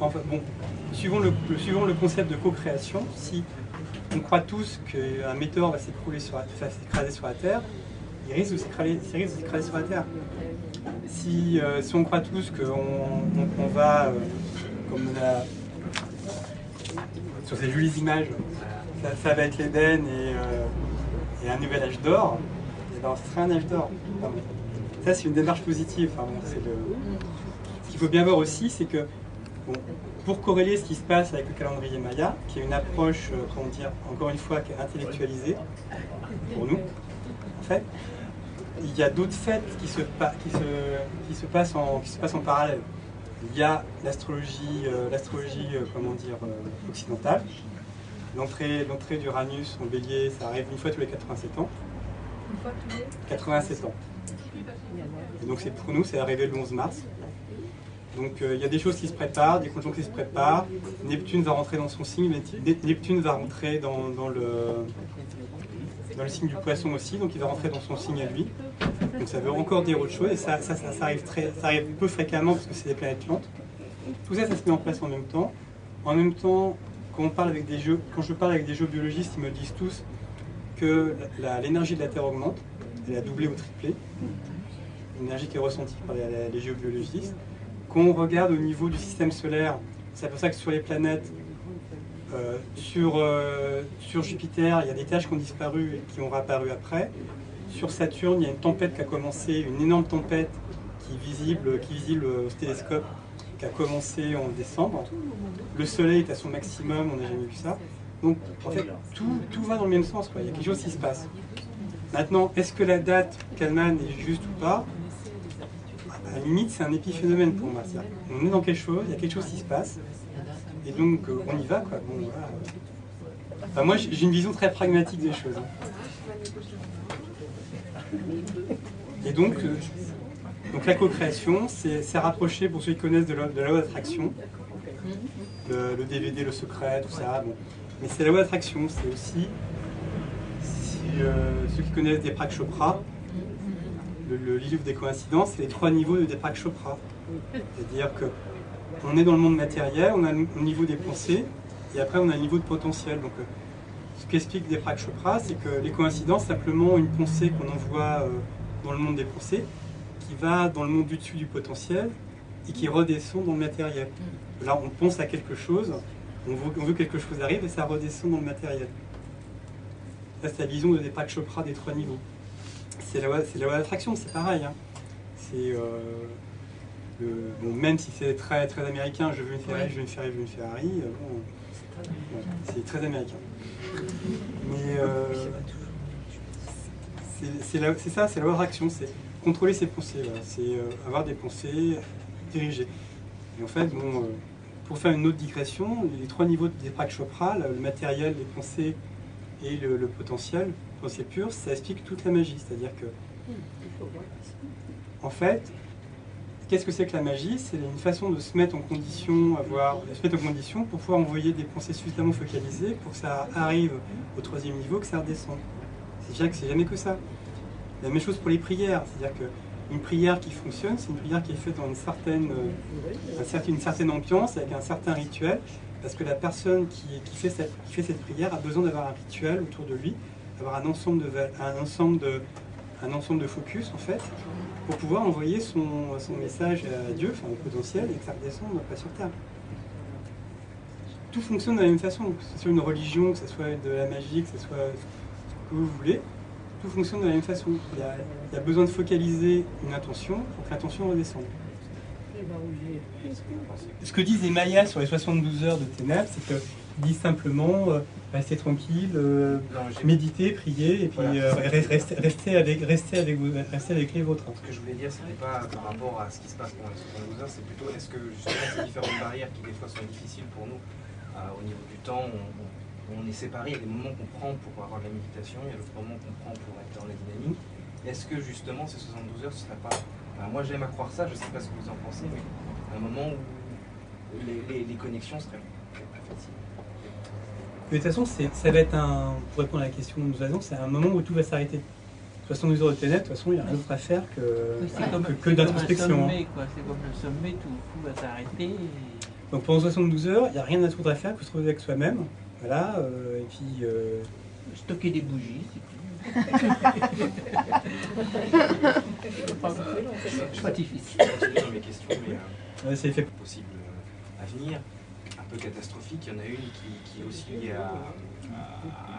Enfin, bon, suivant le concept de co-création, si on croit tous qu'un météore va s'écraser sur la Terre, il risque de s'écraser sur la Terre. Si on croit tous qu'on va, comme on a sur ces jolies images, ça va être l'Éden et un nouvel âge d'or, et ben ce sera un âge d'or. Enfin, ça, c'est une démarche positive. Enfin, bon, ce qu'il faut bien voir aussi, c'est que bon, pour corréler ce qui se passe avec le calendrier Maya, qui est une approche, comment dire, encore une fois, qui est intellectualisée pour nous, en fait, il y a d'autres fêtes qui se passent en parallèle. Il y a l'astrologie, comment dire, occidentale. L'entrée d'Uranus en Bélier, ça arrive une fois tous les 87 ans. Une fois tous les 87 ans. Et donc pour nous, c'est arrivé le 11 mars. Donc il y a des choses qui se préparent, des conjonctions qui se préparent. Neptune va rentrer dans son signe, Neptune va rentrer dans le signe du poisson aussi, donc il va rentrer dans son signe à lui. Donc ça veut encore dire autre chose, et ça arrive peu fréquemment parce que c'est des planètes lentes. Tout ça, ça se met en place en même temps. En même temps, quand je parle avec des géobiologistes, ils me disent tous que l'énergie de la Terre augmente, elle a doublé ou triplé. L'énergie qui est ressentie par les géobiologistes. Quand on regarde au niveau du système solaire, c'est pour ça que sur les planètes, sur Jupiter, il y a des taches qui ont disparu et qui ont réapparu après. Sur Saturne, il y a une tempête qui a commencé, une énorme tempête qui est visible au télescope, qui a commencé en décembre. Le Soleil est à son maximum, on n'a jamais vu ça. Donc en fait, tout va dans le même sens, quoi. Il y a quelque chose qui se passe. Maintenant, est-ce que la date Kalman est juste ou pas? À la limite, c'est un épiphénomène pour moi. On est dans quelque chose, il y a quelque chose qui se passe, et donc on y va, quoi. Bon, voilà. Enfin, moi, j'ai une vision très pragmatique des choses. Et donc la co-création, c'est rapproché, pour ceux qui connaissent, de la loi d'attraction, le DVD, le secret, tout ça. Bon. Mais c'est la loi d'attraction, c'est aussi, ceux qui connaissent Deepak Chopra, le livre des coïncidences, c'est les 3 niveaux de Deepak Chopra. C'est-à-dire qu'on est dans le monde matériel, on a le niveau des pensées, et après on a le niveau de potentiel. Donc, ce qu'explique Deepak Chopra, c'est que les coïncidences, c'est simplement une pensée qu'on envoie dans le monde des pensées, qui va dans le monde du dessus du potentiel, et qui redescend dans le matériel. Là, on pense à quelque chose, on veut que quelque chose arrive, et ça redescend dans le matériel. Là, c'est la vision de Deepak Chopra des 3 niveaux. C'est la loi d'attraction, c'est pareil. Hein. Bon, même si c'est très, très américain, je veux une Ferrari, je veux une Ferrari, je veux une Ferrari, c'est très américain. Mais c'est ça, c'est la loi d'attraction, c'est contrôler ses pensées, voilà. C'est avoir des pensées dirigées. Et en fait, bon, pour faire une autre digression, les 3 niveaux de Deepak Chopra, le matériel, les pensées et le potentiel pur, ça explique toute la magie. C'est-à-dire que, en fait, qu'est-ce que c'est que la magie? C'est une façon de se mettre en condition, pour pouvoir envoyer des pensées suffisamment focalisées pour que ça arrive au 3e niveau, que ça redescende. C'est jamais que ça. La même chose pour les prières. C'est-à-dire qu'une prière qui fonctionne, c'est une prière qui est faite dans une certaine ambiance, avec un certain rituel, parce que la personne qui fait cette prière a besoin d'avoir un rituel autour de lui, d'avoir un ensemble de focus, en fait, pour pouvoir envoyer son message à Dieu, enfin au potentiel, et que ça redescende pas sur Terre. Tout fonctionne de la même façon, que ce soit une religion, que ce soit de la magie, que ce soit ce que vous voulez, tout fonctionne de la même façon. Il y a besoin de focaliser une intention pour que l'intention redescende. Ce que disent les Mayas sur les 72 heures de ténèbres, c'est qu'ils disent simplement restez tranquille, méditez, priez, et puis restez avec les vôtres. Ce que je voulais dire, ce n'est pas par rapport à ce qui se passe pendant les 72 heures, c'est plutôt est-ce que justement ces différentes barrières qui des fois sont difficiles pour nous au niveau du temps, on est séparés, il y a des moments qu'on prend pour avoir de la méditation, il y a d'autres moments qu'on prend pour être dans la dynamique. Est-ce que justement ces 72 heures, ce ne serait pas... Alors moi j'aime à croire ça, je ne sais pas ce que vous en pensez, mais un moment où les connexions seraient plus faciles. De toute façon, ça va être pour répondre à la question que nous avons, c'est un moment où tout va s'arrêter. 72 heures de ténèbres, de toute façon, il n'y a rien d'autre à faire que d'introspection. C'est comme le sommet, tout va s'arrêter. Donc pendant 72 heures, il n'y a rien d'autre à faire que se trouver avec soi-même. Voilà, et puis... Stocker des bougies, c'est tout. C'est pas difficile. Je continue dans mes questions, mais c'est fait. possible avenir, un peu catastrophique. Il y en a une qui est aussi liée à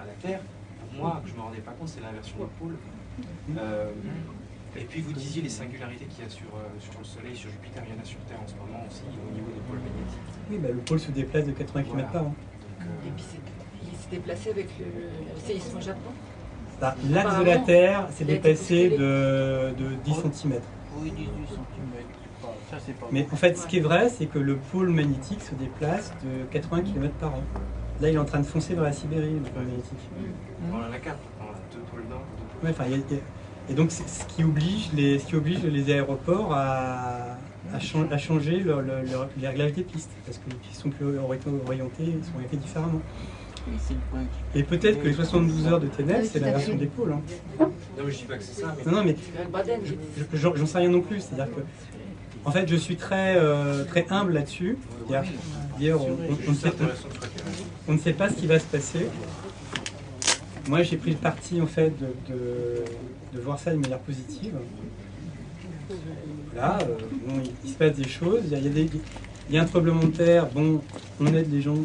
la Terre. Pour moi, que je ne me rendais pas compte, c'est l'inversion des pôles. Et puis vous disiez les singularités qu'il y a sur le Soleil, sur Jupiter, il y en a sur Terre en ce moment aussi, au niveau des pôles magnétiques. Oui, bah, le pôle se déplace de 80 km par an. Et puis il s'est déplacé avec le séisme au Japon. L'axe de la Terre s'est déplacé de 10 cm. Oui, 18 cm. Ça, c'est pas. Mais en fait, ce qui est vrai, c'est que le pôle magnétique se déplace de 80 km par an. Là, il est en train de foncer vers la Sibérie, le pôle magnétique. On en a 4, on a 2 pôles nord, 2 pôles. Ouais, enfin, et donc, c'est ce qui oblige les aéroports à changer les réglages des pistes, parce qu'ils sont plus orientés, ils sont orientés différemment. Et peut-être que les 72 heures de TNF, c'est l'inversion des pôles. Hein. Non, mais je dis pas que c'est ça. Mais... Non, mais j'en sais rien non plus. C'est-à-dire que, en fait, je suis très humble là-dessus. On ne sait pas ce qui va se passer. Moi, j'ai pris le parti, en fait, de voir ça de manière positive. Là, bon, il se passe des choses. Il y a un tremblement de terre. Bon, on aide les gens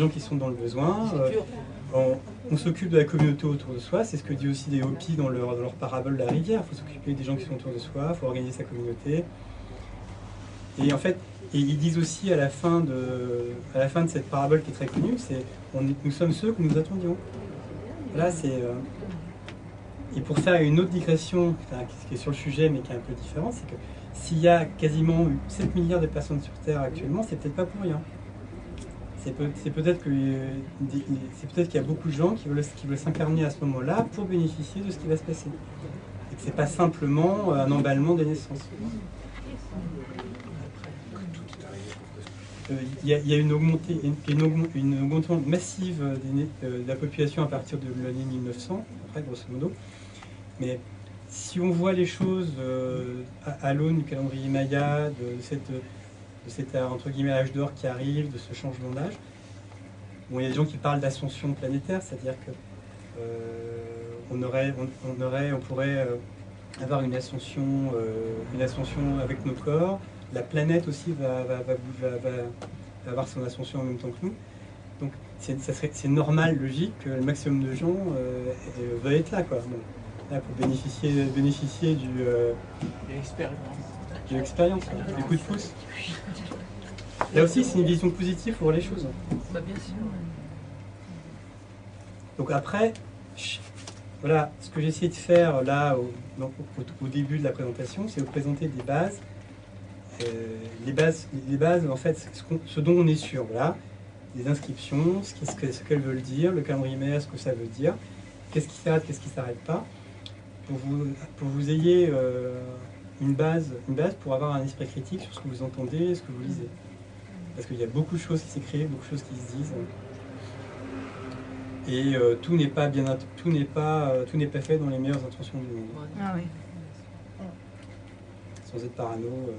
qui sont dans le besoin. On s'occupe de la communauté autour de soi. C'est ce que dit aussi des Hopis dans leur parabole de la rivière. Il faut s'occuper des gens qui sont autour de soi. Il faut organiser sa communauté. Et en fait, ils disent aussi à la fin de cette parabole qui est très connue, c'est nous sommes ceux que nous attendions. Là, c'est et pour faire une autre digression, qui est sur le sujet mais qui est un peu différente, c'est que s'il y a quasiment 7 milliards de personnes sur Terre actuellement, c'est peut-être pas pour rien. C'est peut-être qu'il y a beaucoup de gens qui veulent s'incarner à ce moment-là pour bénéficier de ce qui va se passer. Et que c'est pas simplement un emballement des naissances. Il y a une augmentation massive de la population à partir de l'année 1900, après, grosso modo. Mais si on voit les choses à l'aune du calendrier Maya, de cet entre guillemets âge d'or qui arrive, de ce changement d'âge, bon, il y a des gens qui parlent d'ascension planétaire, c'est-à-dire que on pourrait avoir une ascension avec nos corps. La planète aussi va avoir son ascension en même temps que nous. Donc c'est normal, logique que le maximum de gens veuillent être là, quoi. Bon, là, pour bénéficier de l'expérience, du coup de pouce. Là aussi, c'est une vision positive pour les choses. Bah, bien sûr. Donc après, voilà, ce que j'ai essayé de faire là au début de la présentation, c'est de présenter des bases. Les bases, en fait, ce dont on est sûr, voilà, les inscriptions, ce qu'elles veulent dire, le calendrier Maya, ce que ça veut dire, qu'est-ce qui s'arrête, qu'est-ce qui ne s'arrête pas, pour vous ayez une base pour avoir un esprit critique sur ce que vous entendez et ce que vous lisez. Parce qu'il y a beaucoup de choses qui s'écrivent, beaucoup de choses qui se disent, et tout n'est pas fait dans les meilleures intentions du monde. Ah oui. Sans être parano.